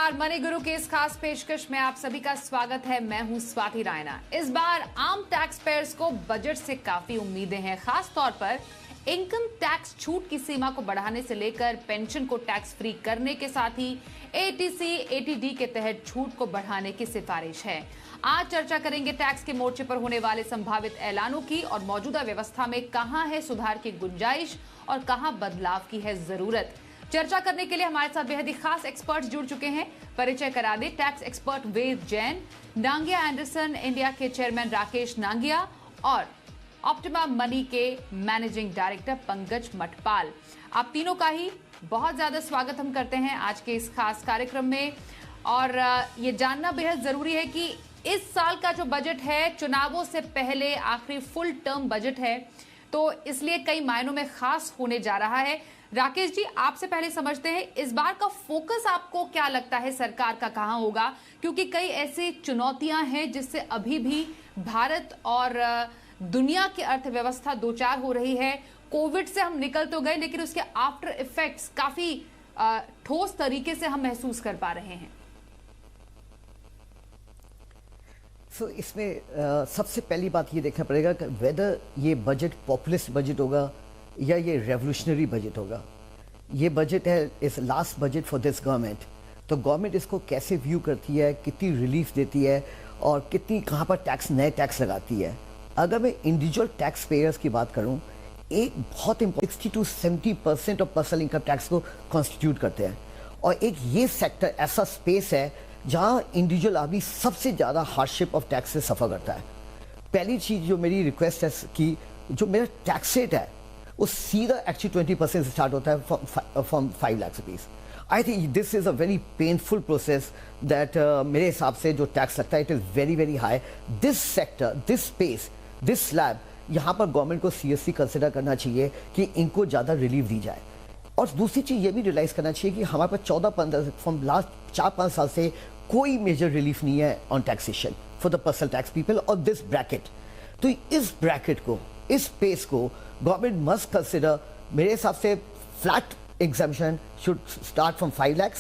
नमस्कार, मनी गुरु की इस खास पेशकश में आप सभी का स्वागत है। मैं हूं स्वाति रायना। इस बार आम टैक्स पेयर्स को बजट से काफी उम्मीदें हैं, खास तौर पर इनकम टैक्स छूट की सीमा को बढ़ाने से लेकर पेंशन को टैक्स फ्री करने के साथ ही एटीसी एटीडी के तहत छूट को बढ़ाने की सिफारिश है। आज चर्चा करेंगे टैक्स के मोर्चे पर होने वाले संभावित ऐलानों की और मौजूदा व्यवस्था में कहां है सुधार की गुंजाइश और कहां बदलाव की है जरूरत। चर्चा करने के लिए हमारे साथ बेहद ही खास एक्सपर्ट्स जुड़ चुके हैं। परिचय करा दे, टैक्स एक्सपर्ट वेद जैन, नांगिया एंडरसन इंडिया के चेयरमैन राकेश नांगिया और ऑप्टिमा मनी के मैनेजिंग डायरेक्टर पंकज मटपाल। आप तीनों का ही बहुत ज्यादा स्वागत हम करते हैं आज के इस खास कार्यक्रम में। और ये जानना बेहद जरूरी है कि इस साल का जो बजट है चुनावों से पहले आखिरी फुल टर्म बजट है, तो इसलिए कई मायनों में खास होने जा रहा है। राकेश जी, आपसे पहले समझते हैं इस बार का फोकस आपको क्या लगता है सरकार का कहां होगा, क्योंकि कई ऐसी चुनौतियां हैं जिससे अभी भी भारत और दुनिया की अर्थव्यवस्था दो चार हो रही है। कोविड से हम निकल तो गए, लेकिन उसके आफ्टर इफेक्ट्स काफी ठोस तरीके से हम महसूस कर पा रहे हैं। इसमें सबसे पहली बात ये देखना पड़ेगा कि वेदर ये बजट पॉपुलिस्ट बजट होगा या ये रेवोल्यूशनरी बजट होगा। ये बजट है इस last budget for this government, तो गवर्नमेंट इसको कैसे व्यू करती है, कितनी रिलीफ देती है और कितनी कहाँ पर टैक्स नए टैक्स लगाती है। अगर मैं इंडिविजुअल टैक्स पेयर्स की बात करूँ, एक बहुत important 60 to 70% of personal income tax को कॉन्स्टिट्यूट करते हैं और एक ये सेक्टर ऐसा स्पेस है जहाँ इंडिविजुअल आदमी सबसे ज़्यादा हार्डशिप ऑफ टैक्स से सफ़र करता है। पहली चीज़ जो मेरी रिक्वेस्ट है कि जो मेरा टैक्स रेट है वो सीधा एक्चुअली 20% से स्टार्ट होता है from 5 lakh rupees. I think this is a very painful process that मेरे हिसाब से जो टैक्स लगता है it is very very high. This sector, this space, this slab, यहाँ पर गवर्नमेंट को सीरियसली कंसिडर करना चाहिए कि इनको ज़्यादा रिलीफ दी जाए। और दूसरी चीज़ ये भी रियलाइज़ करना चाहिए कि हमारे पास 14-15 फ्रॉम लास्ट 4-5 साल से कोई मेजर रिलीफ नहीं है on taxation for the personal tax people और दिस ब्रैकेट। तो इस ब्रैकेट को, इस स्पेस को गवर्नमेंट मस्ट कंसिडर। मेरे हिसाब से flat exemption should start from 5 lakh,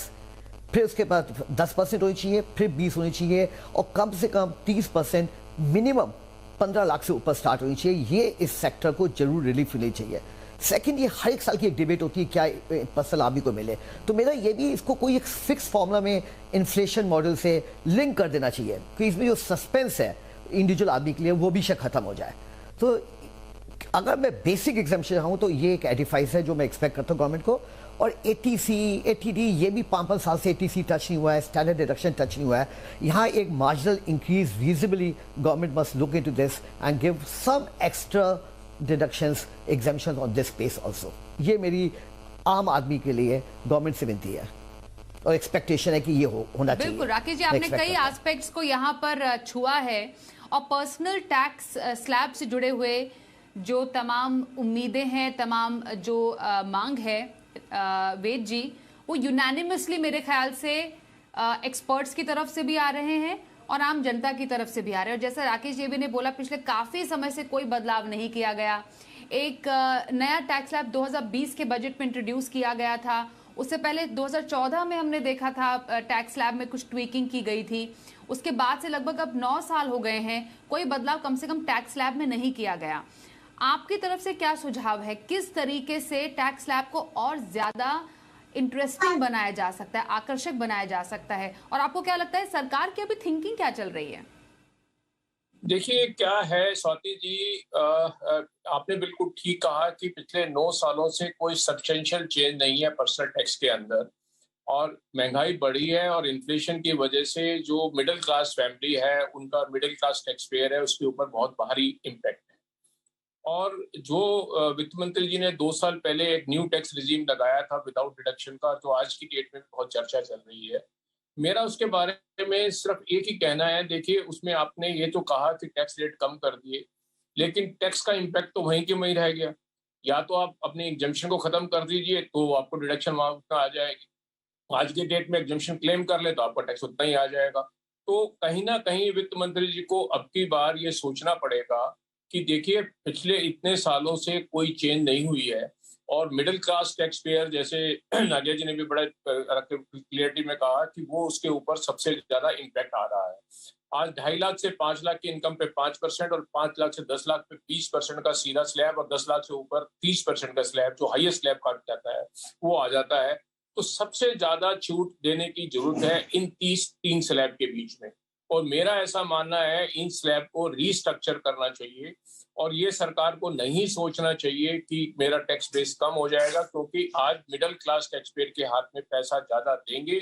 फिर उसके बाद 10% होनी चाहिए, फिर 20 होनी चाहिए और कम से कम 30% मिनिमम 15 लाख से ऊपर स्टार्ट होनी चाहिए। ये इस सेक्टर को जरूर रिलीफ मिलनी चाहिए। सेकंड, ये हर एक साल की एक डिबेट होती है क्या पर्सनल आदमी को मिले, तो मेरा ये भी इसको कोई एक फिक्स फॉर्मूला में इन्फ्लेशन मॉडल से लिंक कर देना चाहिए कि इसमें जो सस्पेंस है इंडिविजुअल आदमी के लिए वो भी शायद खत्म हो जाए। तो अगर मैं बेसिक एग्जाम्पशन हूँ तो ये एक एडिफाइस है जो मैं एक्सपेक्ट करता हूँ गवर्नमेंट को। और एटीसी एटीडी ये भी 5-5 साल से एटीसी टच नहीं हुआ है, स्टैंडर्ड डिडक्शन टच नहीं हुआ है। यहाँ एक marginal increase visibly government must look into this and give some extra deductions exemption on this space also. ये मेरी आम आदमी के लिए गवर्नमेंट से विनती है और एक्सपेक्टेशन है कि ये होना चाहिए। बिल्कुल राकेश जी, आपने कई एस्पेक्ट्स को यहाँ पर छुआ है और पर्सनल टैक्स स्लैब से जुड़े हुए जो तमाम उम्मीदें हैं, तमाम जो मांग है वेद जी, वो यूनानिमसली मेरे ख्याल से एक्सपर्ट्स की तरफ से भी आ रहे हैं और आम जनता की तरफ से भी आ रहे हैं। और जैसा राकेश जी भी ने बोला, पिछले काफी समय से कोई बदलाव नहीं किया गया। एक नया टैक्स स्लैब 2020 के बजट में इंट्रोड्यूस किया गया था। उससे पहले 2014 में हमने देखा था टैक्स स्लैब में कुछ ट्वीकिंग की गई थी। उसके बाद से लगभग अब 9 साल हो गए हैं, कोई बदलाव कम से कम टैक्स स्लैब में नहीं किया गया। आपकी तरफ से क्या सुझाव है, किस तरीके से टैक्स स्लैब को और ज्यादा इंटरेस्टिंग बनाया जा सकता है, आकर्षक बनाया जा सकता है, और आपको क्या लगता है सरकार की अभी थिंकिंग क्या चल रही है? देखिए क्या है स्वाति जी, आपने बिल्कुल ठीक कहा कि पिछले 9 सालों से कोई सब्सटेंशियल चेंज नहीं है पर्सनल टैक्स के अंदर और महंगाई बढ़ी है और इन्फ्लेशन की वजह से जो मिडिल क्लास फैमिली है उनका, मिडिल क्लास टैक्स पेयर है, उसके ऊपर बहुत भारी इम्पैक्ट है। और जो वित्त मंत्री जी ने 2 साल पहले एक न्यू टैक्स रिजीम लगाया था विदाउट डिडक्शन का, जो आज की डेट में बहुत चर्चा चल रही है, मेरा उसके बारे में सिर्फ एक ही कहना है। देखिए, उसमें आपने ये तो कहा कि टैक्स रेट कम कर दिए, लेकिन टैक्स का इम्पैक्ट तो वहीं के वहीं रह गया। या तो आप अपने एग्जम्पशन को खत्म कर दीजिए तो आपको डिडक्शन वहां उतना आ जाएगी, आज के डेट में एग्जम्पशन क्लेम कर ले तो आपका टैक्स उतना ही आ जाएगा। तो कहीं ना कहीं वित्त मंत्री जी को अब की बार ये सोचना पड़ेगा कि देखिए, पिछले इतने सालों से कोई चेंज नहीं हुई है, और मिडिल क्लास टैक्स पेयर, जैसे नागिया जी ने भी बड़ा क्लियरिटी में कहा कि वो उसके ऊपर सबसे ज्यादा इम्पैक्ट आ रहा है। आज 2.5 लाख से 5 लाख की इनकम पे 5% और 5 लाख से 10 लाख पे 20% का सीधा स्लैब और 10 लाख से ऊपर 30% का स्लैब, जो हाईएस्ट स्लैब काट जाता है, वो आ जाता है। तो सबसे ज्यादा छूट देने की जरूरत है इन 3 स्लैब के बीच में, और मेरा ऐसा मानना है इन स्लैब को रीस्ट्रक्चर करना चाहिए और ये सरकार को नहीं सोचना चाहिए कि मेरा टैक्स बेस कम हो जाएगा, क्योंकि आज मिडिल क्लास टैक्स पेयर के हाथ में पैसा ज्यादा देंगे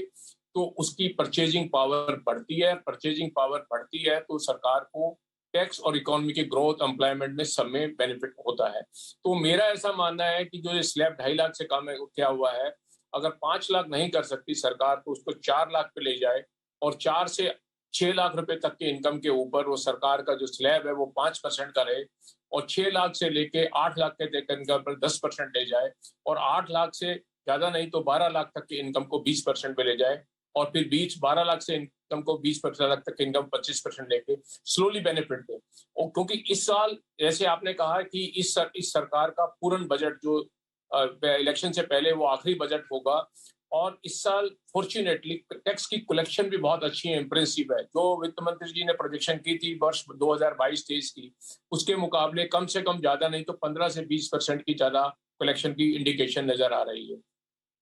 तो उसकी परचेजिंग पावर बढ़ती है, परचेजिंग पावर बढ़ती है तो सरकार को टैक्स और इकोनॉमी की ग्रोथ, एम्प्लॉयमेंट में सब में बेनिफिट होता है। तो मेरा ऐसा मानना है कि जो ये स्लैब 2.5 लाख से कम उठा हुआ है, अगर 5 लाख नहीं कर सकती सरकार तो उसको 4 लाख पे ले जाए और 4 से 6 लाख रुपए तक के इनकम के ऊपर वो सरकार का जो स्लैब है वो 5% का रहे, और 6 लाख से लेके 8 लाख के इनकम पर 10% ले जाए, और 8 लाख से ज्यादा नहीं तो 12 लाख तक की इनकम को 20% पे ले जाए, और फिर बीच 12 लाख से इनकम को 20% लाख तक इनकम 25% लेके स्लोली बेनिफिट दे। और क्योंकि इस साल जैसे आपने कहा कि इस सरकार का पूर्ण बजट जो इलेक्शन से पहले वो आखिरी बजट होगा, और इस साल फॉर्चुनेटली टैक्स की कलेक्शन भी बहुत अच्छी है, इंप्रेसिव है। जो वित्त मंत्री जी ने प्रोजेक्शन की थी वर्ष 2022-23 की, उसके मुकाबले कम से कम ज्यादा नहीं तो 15 से 20% की ज्यादा कलेक्शन की इंडिकेशन नजर आ रही है।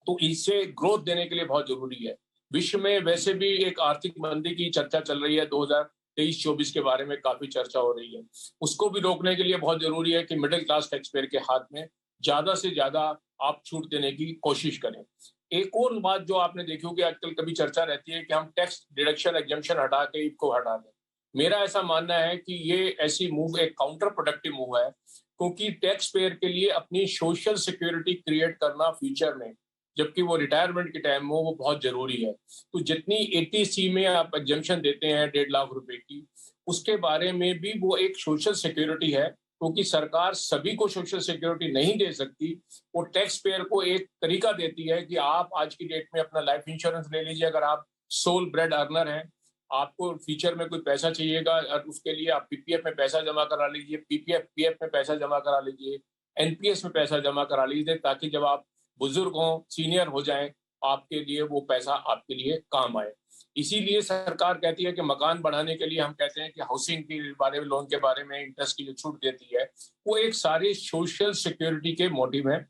तो इससे ग्रोथ देने के लिए बहुत जरूरी है। विश्व में वैसे भी एक आर्थिक मंदी की चर्चा चल रही है, 2023-24 के बारे में काफी चर्चा हो रही है, उसको भी रोकने के लिए बहुत जरूरी है कि मिडिल क्लास टैक्स पेयर के हाथ में ज्यादा से ज्यादा आप छूट देने की कोशिश करें। एक और बात जो आपने देखी होगी आजकल कभी चर्चा रहती है कि हम टैक्स डिडक्शन एग्जम्पशन हटा के इसको हटा दें। मेरा ऐसा मानना है कि ये ऐसी मूव एक काउंटर प्रोडक्टिव मूव है, क्योंकि टैक्स पेयर के लिए अपनी सोशल सिक्योरिटी क्रिएट करना फ्यूचर में, जबकि वो रिटायरमेंट के टाइम में, वो बहुत जरूरी है। तो जितनी 80C में आप एग्जम्पशन देते हैं 1.5 लाख रुपए की, उसके बारे में भी वो एक सोशल सिक्योरिटी है, क्योंकि सरकार सभी को सोशल सिक्योरिटी नहीं दे सकती। वो टैक्स पेयर को एक तरीका देती है कि आप आज की डेट में अपना लाइफ इंश्योरेंस ले लीजिए, अगर आप सोल ब्रेड अर्नर हैं, आपको फ्यूचर में कोई पैसा चाहिएगा और उसके लिए आप पीपीएफ में पैसा जमा करा लीजिए, पीएफ में पैसा जमा करा लीजिए, एनपीएस में पैसा जमा करा लीजिए, ताकि जब आप बुजुर्ग हों, सीनियर हो जाएं, आपके लिए वो पैसा आपके लिए काम आए। इसीलिए सरकार कहती है कि मकान बढ़ाने के लिए हम कहते हैं कि हाउसिंग के बारे में, लोन के बारे में इंटरेस्ट की जो छूट देती है, वो एक सारी सोशल सिक्योरिटी के मोटिव है।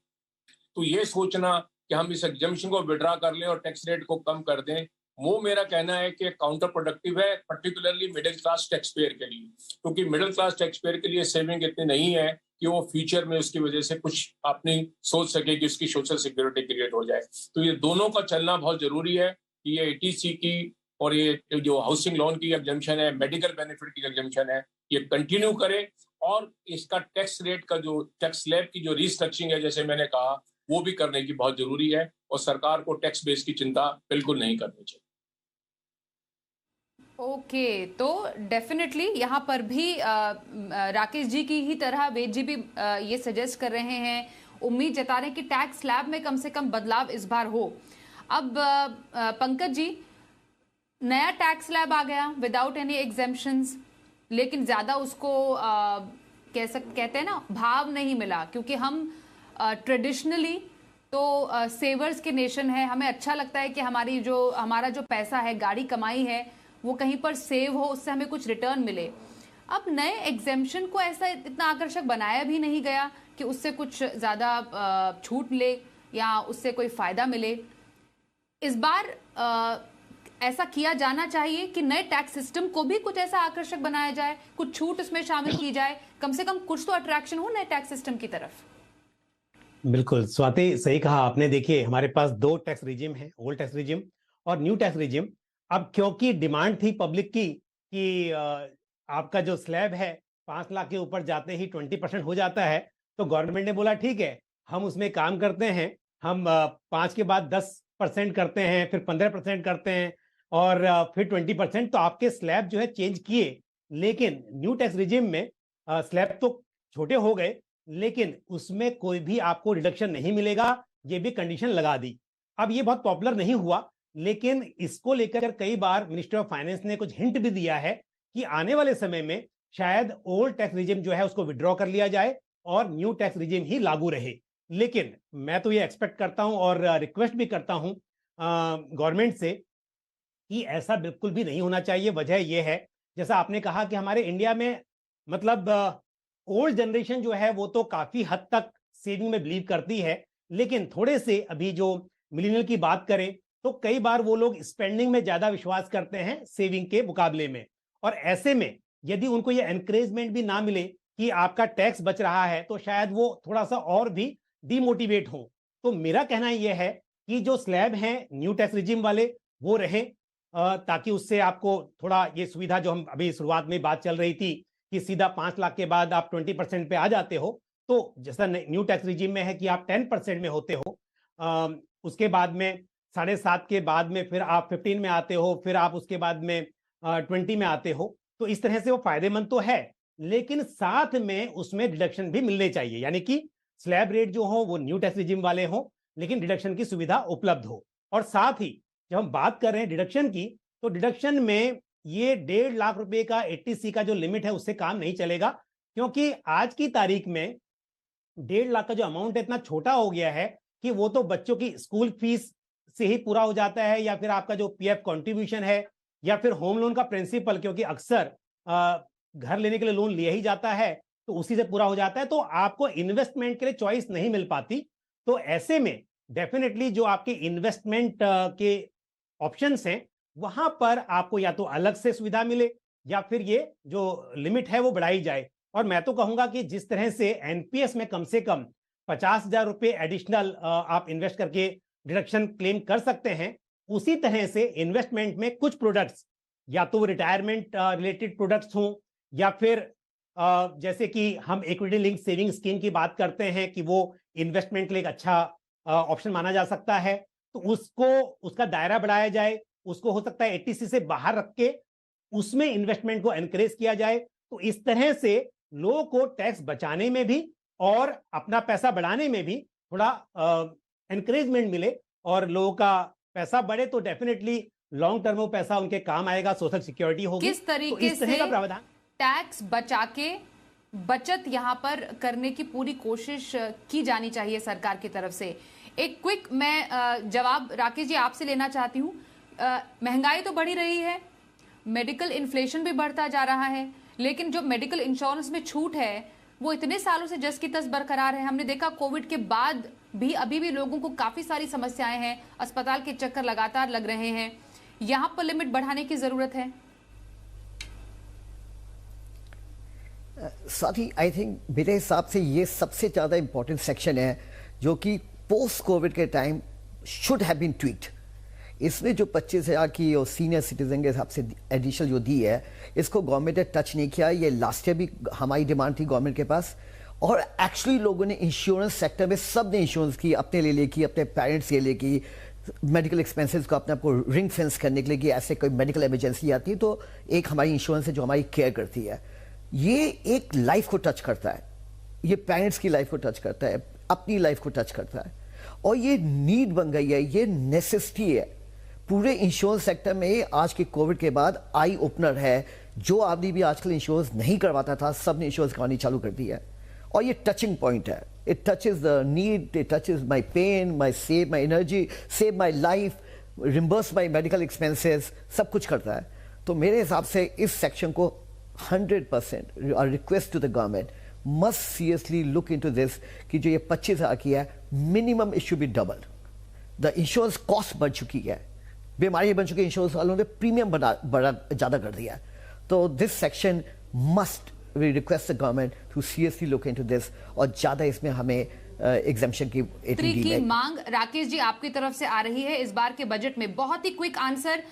तो ये सोचना कि हम इस एग्जम्पशन को विड्रा कर लें और टैक्स रेट को कम कर दें, वो मेरा कहना है कि काउंटर प्रोडक्टिव है, particularly middle class tax payer के लिए, क्योंकि मिडिल क्लास टैक्स पेयर के लिए सेविंग इतनी नहीं है कि वो फ्यूचर में उसकी वजह से कुछ अपनी सोच सके कि उसकी सोशल सिक्योरिटी क्रिएट हो जाए। तो ये दोनों का चलना बहुत जरूरी है कि ये 80C की और ये जो हाउसिंग लोन की एग्जम्पशन है, मेडिकल बेनिफिट की एग्जम्पशन है, ये कंटिन्यू करे, और इसका टैक्स रेट का जो टैक्स स्लैब की जो रीस्ट्रक्चरिंग है, जैसे मैंने कहा, वो भी करने की बहुत जरूरी है, और सरकार को टैक्स बेस की चिंता बिल्कुल नहीं करनी चाहिए। ओके, तो डेफिनेटली यहाँ पर भी राकेश जी की ही तरह वेद जी भी ये सजेस्ट कर रहे हैं, उम्मीद जता रहे हैं कि टैक्स स्लैब में कम से कम बदलाव इस बार हो। अब पंकज जी, नया टैक्स स्लैब आ गया विदाउट एनी एग्जेम्पशंस, लेकिन ज्यादा उसको कहते हैं ना, भाव नहीं मिला, क्योंकि हम ट्रेडिशनली तो सेवर्स के नेशन है। हमें अच्छा लगता है कि हमारा जो पैसा है, गाड़ी कमाई है, वो कहीं पर सेव हो, उससे हमें कुछ रिटर्न मिले। अब नए एग्जेम्पशन को ऐसा इतना आकर्षक बनाया भी नहीं गया कि उससे कुछ ज्यादा छूट मिले या उससे कोई फायदा मिले। इस बार ऐसा किया जाना चाहिए कि नए टैक्स सिस्टम को भी कुछ ऐसा आकर्षक बनाया जाए, कुछ छूट उसमें शामिल की जाए, कम से कम कुछ तो अट्रैक्शन हो नए टैक्स सिस्टम की तरफ। बिल्कुल स्वाति, सही कहा आपने। देखिए, हमारे पास 2 टैक्स रिजिम है, ओल्ड टैक्स रिजिम और न्यू टैक्स रिजिम। अब क्योंकि डिमांड थी पब्लिक की कि आपका जो स्लैब है 5 लाख के ऊपर जाते ही 20% हो जाता है, तो गवर्नमेंट ने बोला ठीक है, हम उसमें काम करते हैं, हम 5 के बाद 10% करते हैं, फिर 15% करते हैं और फिर 20%। तो आपके स्लैब जो है चेंज किए, लेकिन न्यू टैक्स रिजिम में स्लैब तो छोटे हो गए, लेकिन उसमें कोई भी आपको रिडक्शन नहीं मिलेगा, ये भी कंडीशन लगा दी। अब ये बहुत पॉपुलर नहीं हुआ, लेकिन इसको लेकर कई बार मिनिस्ट्री ऑफ फाइनेंस ने कुछ हिंट भी दिया है कि आने वाले समय में शायद ओल्ड टैक्स रिजिम जो है उसको विड्रॉ कर लिया जाए और न्यू टैक्स रिजिम ही लागू रहे। लेकिन मैं तो ये एक्सपेक्ट करता हूं और रिक्वेस्ट भी करता हूं गवर्नमेंट से कि ऐसा बिल्कुल भी नहीं होना चाहिए। वजह यह है, जैसा आपने कहा कि हमारे इंडिया में मतलब ओल्ड जनरेशन जो है वो तो काफी हद तक सेविंग में बिलीव करती है, लेकिन थोड़े से अभी जो मिलेनियल की बात करें तो कई बार वो लोग स्पेंडिंग में ज्यादा विश्वास करते हैं सेविंग के मुकाबले में। और ऐसे में यदि उनको ये एनकरेजमेंट भी ना मिले कि आपका टैक्स बच रहा है तो शायद वो थोड़ा सा और भी डिमोटिवेट हो। तो मेरा कहना यह है कि जो स्लैब हैं न्यू टैक्स रिजिम वाले वो रहें, ताकि उससे आपको थोड़ा ये सुविधा जो हम अभी शुरुआत में बात चल रही थी कि सीधा 5 लाख के बाद आप 20% पे आ जाते हो, तो जैसा न्यू टैक्स रिजिम में है कि आप 10% में होते हो, उसके बाद में 7.5 के बाद में फिर आप 15 में आते हो, फिर आप उसके बाद में 20 में आते हो। तो इस तरह से वो फायदेमंद तो है, लेकिन साथ में उसमें डिडक्शन भी मिलने चाहिए, यानी कि स्लैब रेट जो हो वो न्यू टैक्स रिजिम वाले हो, लेकिन डिडक्शन की सुविधा उपलब्ध हो। और साथ ही जब हम बात कर रहे हैं डिडक्शन की, तो डिडक्शन में ये 1.5 लाख रुपए का 80C का जो लिमिट है उससे काम नहीं चलेगा, क्योंकि आज की तारीख में 1.5 लाख का जो अमाउंट है इतना छोटा हो गया है कि वो तो बच्चों की स्कूल फीस से ही पूरा हो जाता है, या फिर आपका जो पीएफ कंट्रीब्यूशन है, या फिर होम लोन का प्रिंसिपल, क्योंकि अक्सर घर लेने के लिए लोन लिया ही जाता है तो उसी से पूरा हो जाता है, तो आपको इन्वेस्टमेंट के लिए चॉइस नहीं मिल पाती। तो ऐसे में डेफिनेटली जो आपके इन्वेस्टमेंट के ऑप्शंस हैं वहां पर आपको या तो अलग से सुविधा मिले या फिर ये जो लिमिट है वो बढ़ाई जाए। और मैं तो कहूंगा कि जिस तरह से एनपीएस में कम से कम 50,000 रुपए एडिशनल आप इन्वेस्ट करके डिडक्शन क्लेम कर सकते हैं, उसी तरह से इन्वेस्टमेंट में कुछ प्रोडक्ट्स या तो रिटायरमेंट रिलेटेड प्रोडक्ट्स हों, या फिर जैसे कि हम इक्विटी लिंक सेविंग स्कीम की बात करते हैं कि वो इन्वेस्टमेंट के लिए एक अच्छा ऑप्शन माना जा सकता है, तो उसको उसका दायरा बढ़ाया जाए, उसको हो सकता है 80C से बाहर रख के उसमें इन्वेस्टमेंट को एनकरेज किया जाए। तो इस तरह से लोगों को टैक्स बचाने में भी और अपना पैसा बढ़ाने में भी थोड़ा एनकरेजमेंट मिले, और लोगों का पैसा बढ़े तो डेफिनेटली लॉन्ग टर्म में पैसा उनके काम आएगा, सोशल सिक्योरिटी होगी। किस तरीके से प्रावधान टैक्स बचा के बचत यहां पर करने की पूरी कोशिश की जानी चाहिए सरकार की तरफ से? एक क्विक मैं जवाब राकेश जी आपसे लेना चाहती हूं। महंगाई तो बढ़ी रही है, मेडिकल इन्फ्लेशन भी बढ़ता जा रहा है, लेकिन जो मेडिकल इंश्योरेंस में छूट है वो इतने सालों से जस की तस बरकरार है। हमने देखा कोविड के बाद भी अभी भी लोगों को काफी सारी समस्याएं हैं, अस्पताल के चक्कर लगातार लग रहे हैं, यहां पर लिमिट बढ़ाने की जरूरत है। साथी, आई थिंक मेरे हिसाब से ये सबसे ज़्यादा इंपॉर्टेंट सेक्शन है जो कि पोस्ट कोविड के टाइम शुड हैव बीन ट्वीक्ड। इसमें जो 25,000 की और सीनियर सिटीजन के हिसाब से एडिशनल जो दी है, इसको गवर्नमेंट ने टच नहीं किया। ये लास्ट ईयर भी हमारी डिमांड थी गवर्नमेंट के पास, और एक्चुअली लोगों ने इंश्योरेंस सेक्टर में सब ने इंश्योरेंस की, अपने लिए की, अपने पेरेंट्स के लिए की, मेडिकल एक्सपेंसेस को अपने आपको रिंग फेंस करने के लिए कि ऐसे कोई मेडिकल इमरजेंसी आती है तो एक हमारी इंश्योरेंस है जो हमारी केयर करती है। ये एक लाइफ को टच करता है, ये पेरेंट्स की लाइफ को टच करता है, अपनी लाइफ को टच करता है, और ये नीड बन गई है, ये नेसेसिटी है पूरे इंश्योरेंस सेक्टर में। आज के कोविड के बाद आई ओपनर है। जो आदमी भी आजकल इंश्योरेंस नहीं करवाता था, सब ने इंश्योरेंस करवानी चालू कर दी है, और ये टचिंग पॉइंट है। It touches the need, it touches my pain, my save my energy, save my life, reimburse my medical expenses, सब कुछ करता है। तो मेरे हिसाब से इस सेक्शन को 100% request to the government must seriously look into this कि जो ये 25,000 की है, minimum it should be double. The insurance cost बढ़ चुकी है, बीमारी बन चुकी है, इंश्योरेंस वालों ने प्रीमियम बड़ा ज़्यादा कर दिया है। तो this section must we request the government to seriously look into this, और ज़्यादा इसमें हमें एग्जेम्पशन की की मांग राकेश जी आपकी तरफ से आ रही है इस बार के बजट में। बहुत ही क्विक आंसर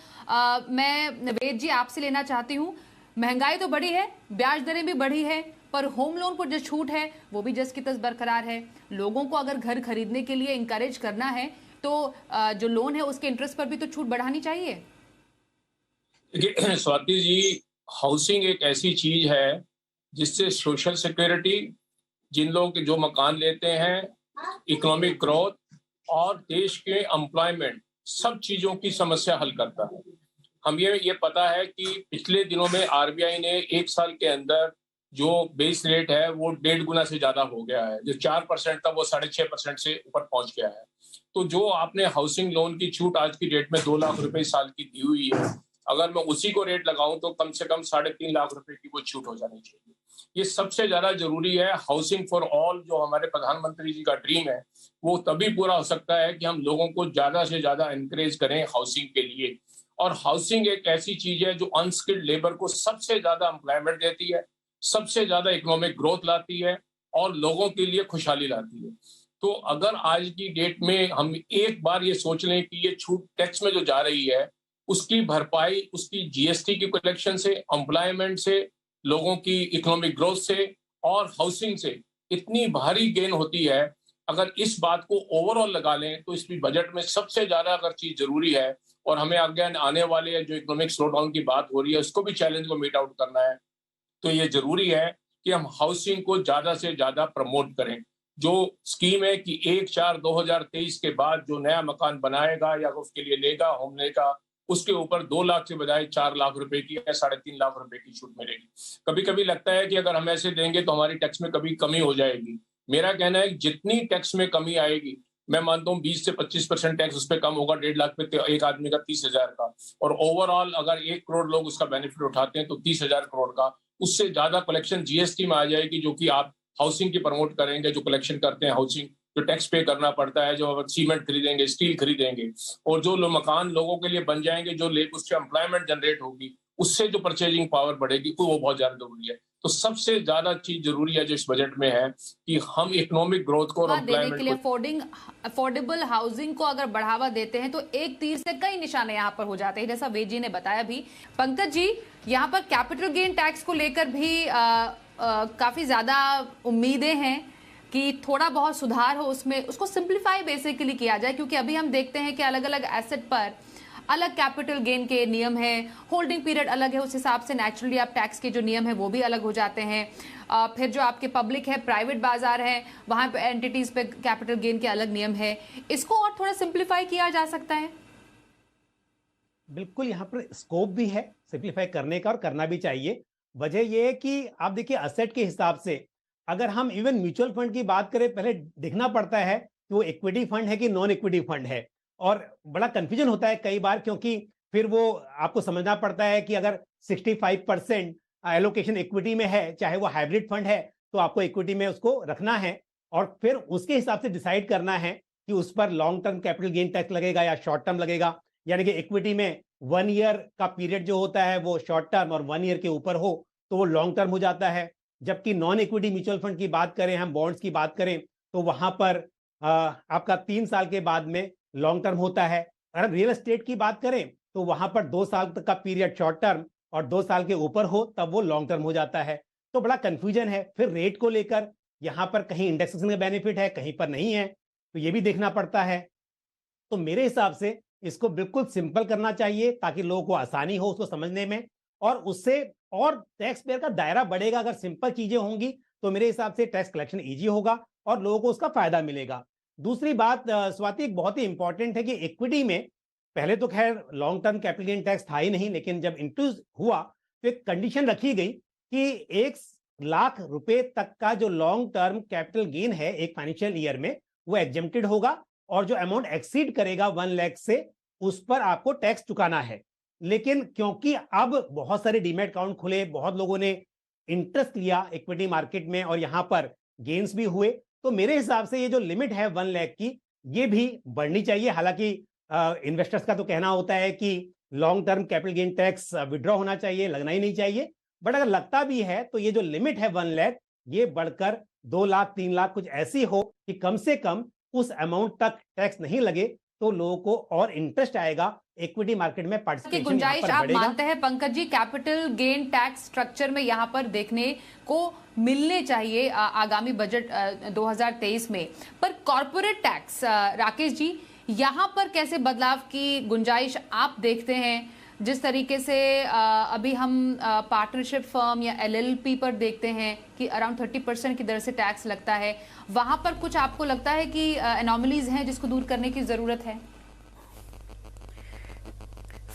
मैं वेद जी आपसे लेना चाहती हूँ। महंगाई तो बढ़ी है, ब्याज दरें भी बढ़ी है, पर होम लोन पर जो छूट है वो भी जस की तस बरकरार है। लोगों को अगर घर खरीदने के लिए इंकरेज करना है तो जो लोन है उसके इंटरेस्ट पर भी तो छूट बढ़ानी चाहिए। देखिए स्वाति जी, हाउसिंग एक ऐसी चीज है जिससे सोशल सिक्योरिटी, जिन लोगों के जो मकान लेते हैं, इकोनॉमिक ग्रोथ और देश के एम्प्लॉयमेंट, सब चीजों की समस्या हल करता है। हम ये पता है कि पिछले दिनों में आरबीआई ने 1 साल के अंदर जो बेस रेट है वो 1.5 गुना से ज्यादा हो गया है। जो 4% था वो 6.5% से ऊपर पहुंच गया है। तो जो आपने हाउसिंग लोन की छूट आज की डेट में 2 लाख रुपए साल की दी हुई है, अगर मैं उसी को रेट लगाऊं तो कम से कम 3.5 लाख रुपए की वो छूट हो जानी चाहिए। ये सबसे ज्यादा जरूरी है। हाउसिंग फॉर ऑल जो हमारे प्रधानमंत्री जी का ड्रीम है, वो तभी पूरा हो सकता है कि हम लोगों को ज्यादा से ज्यादा एनकरेज करें हाउसिंग के लिए। और हाउसिंग एक ऐसी चीज है जो अनस्किल्ड लेबर को सबसे ज्यादा एम्प्लॉयमेंट देती है, सबसे ज्यादा इकोनॉमिक ग्रोथ लाती है और लोगों के लिए खुशहाली लाती है। तो अगर आज की डेट में हम एक बार ये सोच लें कि ये छूट टैक्स में जो जा रही है, उसकी भरपाई उसकी जीएसटी की कलेक्शन से, एम्प्लॉयमेंट से, लोगों की इकोनॉमिक ग्रोथ से और हाउसिंग से इतनी भारी गेन होती है। अगर इस बात को ओवरऑल लगा लें तो इस बजट में सबसे ज्यादा अगर चीज जरूरी है, और हमें आगे आने वाले जो इकोनॉमिक स्लो डाउन की बात हो रही है उसको भी चैलेंज को मीट आउट करना है, तो ये जरूरी है कि हम हाउसिंग को ज्यादा से ज्यादा प्रमोट करें। जो स्कीम है कि 1/4/2023 के बाद जो नया मकान बनाएगा या उसके लिए लेगा होम लेगा, उसके ऊपर 2 लाख के बजाय 4 लाख रुपए की या 3.5 लाख रुपए की छूट मिलेगी। कभी कभी लगता है कि अगर हम ऐसे देंगे तो हमारी टैक्स में कभी कमी हो जाएगी। मेरा कहना है कि जितनी टैक्स में कमी आएगी, मैं मानता हूँ 20 से 25% टैक्स उस पर कम होगा 1.5 लाख पे एक आदमी का 30,000 का, और ओवरऑल अगर 1 करोड़ लोग उसका बेनिफिट उठाते हैं तो 30,000 करोड़ का, उससे ज्यादा कलेक्शन जीएसटी में आ जाएगी, जो कि आप हाउसिंग की प्रमोट करेंगे। जो कलेक्शन करते हैं हाउसिंग, जो टैक्स पे करना पड़ता है, जो सीमेंट खरीदेंगे, स्टील खरीदेंगे, और जो मकान लोगों के लिए बन जाएंगे, जो उससे एम्प्लॉयमेंट जनरेट होगी, उससे जो परचेजिंग पावर बढ़ेगी, वो बहुत ज्यादा जरूरी है। तो सबसे ज्यादा चीज जरूरी है जो इस बजट में है कि हम इकोनॉमिक ग्रोथ को और देने के लिए अफोर्डेबल हाउसिंग को अगर बढ़ावा देते हैं तो एक तीर से कई निशाने यहाँ पर हो जाते हैं, जैसा वेद जी ने बताया भी। पंकज जी, यहाँ पर कैपिटल गेन टैक्स को लेकर भी काफी ज्यादा उम्मीदें हैं कि थोड़ा बहुत सुधार हो उसमें, उसको सिंप्लीफाई बेसिकली किया जाए, क्योंकि अभी हम देखते हैं कि अलग अलग एसेट पर अलग कैपिटल गेन के नियम है, होल्डिंग पीरियड अलग है, उस हिसाब से नेचुरली आप टैक्स के जो नियम है वो भी अलग हो जाते हैं। फिर जो आपके पब्लिक है, प्राइवेट बाजार है, वहां पे एंटिटीज पे कैपिटल गेन के अलग नियम है। इसको और थोड़ा सिंप्लीफाई किया जा सकता है। बिल्कुल, यहाँ पर स्कोप भी है सिंप्लीफाई करने का और करना भी चाहिए। वजह यह है कि आप देखिए असेट के हिसाब से अगर हम इवन म्यूचुअल फंड की बात करें, पहले देखना पड़ता है कि वो इक्विटी फंड है कि नॉन इक्विटी फंड है, और बड़ा कंफ्यूजन होता है कई बार, क्योंकि फिर वो आपको समझना पड़ता है कि अगर 65% एलोकेशन इक्विटी में है, चाहे वो हाइब्रिड फंड है, तो आपको इक्विटी में उसको रखना है, और फिर उसके हिसाब से डिसाइड करना है कि उस पर long term capital gain tax लगेगा या शॉर्ट टर्म लगेगा। यानी कि इक्विटी में 1 ईयर का पीरियड जो होता है वो शॉर्ट टर्म, और 1 ईयर के ऊपर हो तो वो लॉन्ग टर्म हो जाता है। जबकि नॉन इक्विटी म्यूचुअल फंड की बात करें, हम बॉन्ड्स की बात करें, तो वहां पर आपका 3 साल के बाद में लॉन्ग टर्म होता है। अगर रियल एस्टेट की बात करें तो वहां पर 2 साल तक का पीरियड शॉर्ट टर्म, और 2 साल के ऊपर हो तब वो लॉन्ग टर्म हो जाता है। तो बड़ा कंफ्यूजन है। फिर रेट को लेकर यहाँ पर कहीं इंडेक्सेशन का बेनिफिट है, कहीं पर नहीं है, तो ये भी देखना पड़ता है। तो मेरे हिसाब से इसको बिल्कुल सिंपल करना चाहिए ताकि लोगों को आसानी हो उसको समझने में, और उससे और टैक्स पेयर का दायरा बढ़ेगा। अगर सिंपल चीजें होंगी तो मेरे हिसाब से टैक्स कलेक्शन इजी होगा और लोगों को उसका फायदा मिलेगा। दूसरी बात स्वाति, एक बहुत ही इंपॉर्टेंट है कि इक्विटी में पहले तो खैर long term capital gain tax था ही नहीं, लेकिन जब इंट्रोड्यूस हुआ तो एक कंडीशन रखी गई कि 1 लाख रुपए तक का जो लॉन्ग टर्म कैपिटल गेन है एक फाइनेंशियल ईयर में, वो एग्जेम्प्टेड होगा, और जो अमाउंट एक्सीड करेगा 1 लाख से, उस पर आपको टैक्स चुकाना है। लेकिन क्योंकि अब बहुत सारे डीमैट अकाउंट खुले, बहुत लोगों ने इंटरेस्ट लिया इक्विटी मार्केट में और यहां पर गेन्स भी हुए, तो मेरे हिसाब से ये जो लिमिट है 1 लाख की, ये भी बढ़नी चाहिए। हालांकि इन्वेस्टर्स का तो कहना होता है कि long term capital gain tax withdraw होना चाहिए, लगना ही नहीं चाहिए, बट अगर लगता भी है तो ये जो लिमिट है 1 लाख, ये बढ़कर 2 लाख 3 लाख कुछ ऐसी हो कि कम से कम उस अमाउंट तक टैक्स नहीं लगे, तो लोगों को और इंटरेस्ट आएगा इक्विटी मार्केट में पार्टिसिपेशन। गुंजाइश आप मानते हैं Pankaj G capital gain tax structure में यहाँ पर देखने को मिलने चाहिए आगामी बजट 2023 में, पर कॉर्पोरेट टैक्स राकेश जी यहाँ पर कैसे बदलाव की गुंजाइश आप देखते हैं? जिस तरीके से अभी हम पार्टनरशिप फर्म या एलएलपी पर देखते हैं कि अराउंड 30% की दर से टैक्स लगता है, वहां पर कुछ आपको लगता है कि एनोमलीज हैं जिसको दूर करने की जरूरत है?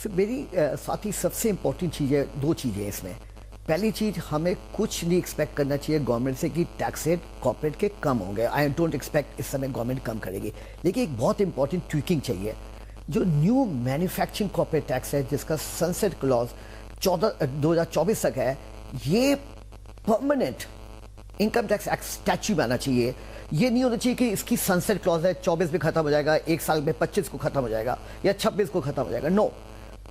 मेरी साथ ही सबसे इंपॉर्टेंट चीज़ है, 2 चीज़ें इसमें। पहली चीज, हमें कुछ नहीं एक्सपेक्ट करना चाहिए गवर्नमेंट से कि टैक्स रेट कॉर्पोरेट के कम होंगे। आई डोंट एक्सपेक्ट इस समय गवर्नमेंट कम करेगी, लेकिन एक बहुत इंपॉर्टेंट ट्विकिंग चाहिए। जो न्यू मैन्युफैक्चरिंग कॉर्पोरेट टैक्स है, जिसका सनसेट क्लॉज 2024 तक है, ये permanent income tax act statue में आना चाहिए। ये नहीं होना चाहिए कि इसकी सनसेट क्लॉज है, 24 में खत्म हो जाएगा, एक साल में 25 को खत्म हो जाएगा या 26 को खत्म हो जाएगा। No,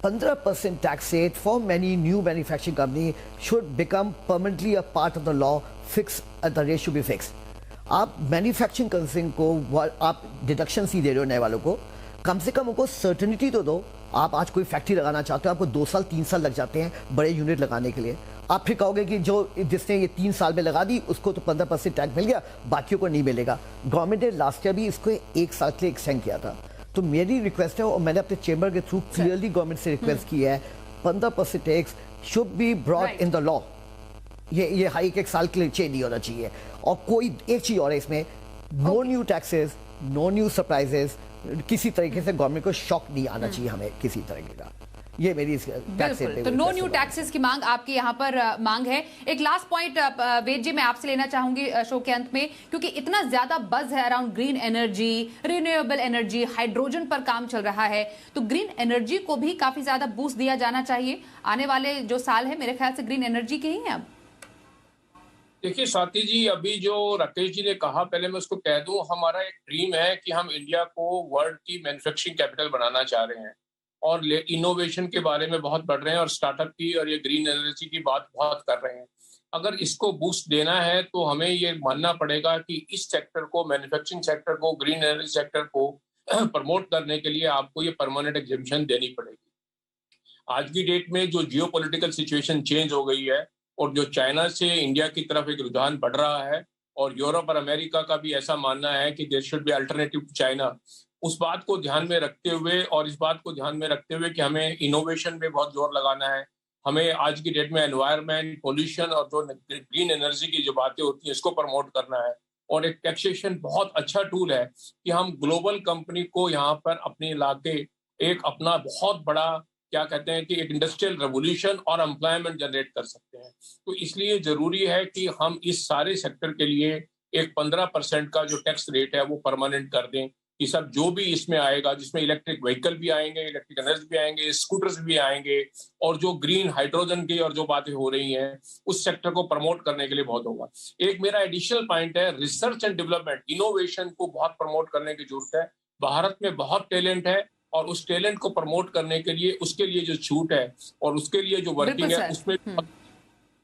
15% tax rate for many new manufacturing company should become permanently a part of the law, fixed the rate should be fixed. आप मैन्युफैक्चरिंग कंसर्न को आप डिडक्शन ही दे रहे हो नए वालों को, कम से कम उनको सर्टेनिटी तो दो। आप आज कोई फैक्ट्री लगाना चाहते हो, आपको 2 साल 3 साल लग जाते हैं बड़े यूनिट लगाने के लिए। आप फिर कहोगे कि जो जिसने ये 3 साल में लगा दी उसको तो 15% टैक्स मिल गया, बाकियों को नहीं मिलेगा। गवर्नमेंट ने लास्ट ईयर भी इसको 1 साल के लिए एक्सटेंड किया था। तो मेरी रिक्वेस्ट है, और मैंने अपने चेंबर के थ्रू क्लियरली गवर्नमेंट से रिक्वेस्ट की है, 15% tax should be brought in the law. ये हाई एक साल के लिए चेंज नहीं होना चाहिए। और कोई एक चीज और है इसमें, no new taxes, no new surprises. किसी तरीके से गवर्नमेंट को शॉक नहीं आना चाहिए हमें किसी तरीके का। ये मेरी बिल्कुल, तो नो न्यू टैक्सेस की मांग आपकी यहाँ पर मांग है। एक लास्ट पॉइंट वेद जी मैं आपसे लेना चाहूंगी शो के अंत में, क्योंकि इतना ज्यादा बज है around green energy, renewable energy, hydrogen पर काम चल रहा है, तो ग्रीन एनर्जी को भी काफी ज्यादा बूस्ट दिया जाना चाहिए। आने वाले जो साल है मेरे ख्याल से ग्रीन एनर्जी के ही हैं। अब देखिए स्वाति जी, अभी जो राकेश जी ने कहा, पहले मैं उसको कह दूं, हमारा एक ड्रीम है कि हम इंडिया को वर्ल्ड की मैन्युफैक्चरिंग कैपिटल बनाना चाह रहे हैं और इनोवेशन के बारे में बहुत बढ़ रहे हैं और स्टार्टअप की और ये ग्रीन एनर्जी की बात बहुत कर रहे हैं। अगर इसको बूस्ट देना है तो हमें ये मानना पड़ेगा कि इस सेक्टर को, मैन्युफैक्चरिंग सेक्टर को, ग्रीन एनर्जी सेक्टर को प्रमोट करने के लिए आपको ये परमानेंट एग्जेम्पशन देनी पड़ेगी। आज की डेट में जो जियोपॉलिटिकल सिचुएशन चेंज हो गई है और जो चाइना से इंडिया की तरफ एक रुझान बढ़ रहा है और यूरोप और अमेरिका का भी ऐसा मानना है कि there should be alternative to China, उस बात को ध्यान में रखते हुए और इस बात को ध्यान में रखते हुए कि हमें इनोवेशन पे बहुत जोर लगाना है, हमें आज की डेट में एनवायरनमेंट, पोल्यूशन और जो ग्रीन एनर्जी की जो बातें होती हैं इसको प्रमोट करना है। और एक टैक्सेशन बहुत अच्छा टूल है कि हम ग्लोबल कंपनी को यहाँ पर अपने लाके एक अपना बहुत बड़ा, क्या कहते हैं कि एक इंडस्ट्रियल रेवोल्यूशन और एम्प्लॉयमेंट जनरेट कर सकते हैं। तो इसलिए जरूरी है कि हम इस सारे सेक्टर के लिए एक 15% का जो टैक्स रेट है वो परमानेंट कर दें, कि सब जो भी इसमें आएगा, जिसमें इलेक्ट्रिक व्हीकल भी आएंगे, इलेक्ट्रिक एनर्जी भी आएंगे, स्कूटर्स भी आएंगे, और जो ग्रीन हाइड्रोजन की और जो बातें हो रही हैं उस सेक्टर को प्रमोट करने के लिए बहुत होगा। एक मेरा एडिशनल पॉइंट है, रिसर्च एंड डेवलपमेंट, इनोवेशन को बहुत प्रमोट करने की जरूरत है। भारत में बहुत टैलेंट है और उस टैलेंट को प्रमोट करने के लिए, उसके लिए जो छूट है और उसके लिए जो वर्किंग है, उसमें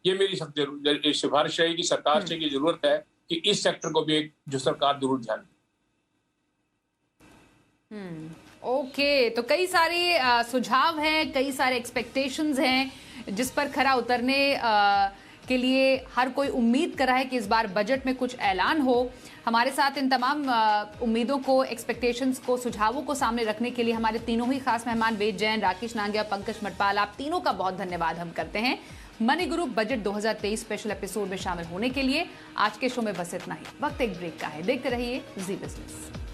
ये मेरी सिफारिश रहेगी सरकार से की जरूरत है कि इस सेक्टर को भी एक जो सरकार जरूर ध्यान दे। ओके, तो कई सारे सुझाव हैं, कई सारे एक्सपेक्टेशंस हैं जिस पर खरा उतरने के लिए हर कोई उम्मीद कर रहा है कि इस बार बजट में कुछ ऐलान हो। हमारे साथ इन तमाम उम्मीदों को, एक्सपेक्टेशंस को, सुझावों को सामने रखने के लिए हमारे तीनों ही खास मेहमान वेद जैन, राकेश नांगिया, पंकज मटपाल, आप तीनों का बहुत धन्यवाद हम करते हैं मनी गुरु बजट 2023 स्पेशल एपिसोड में शामिल होने के लिए। आज के शो में बस इतना ही। वक्त एक ब्रेक का है, देखते रहिए जी बिजनेस।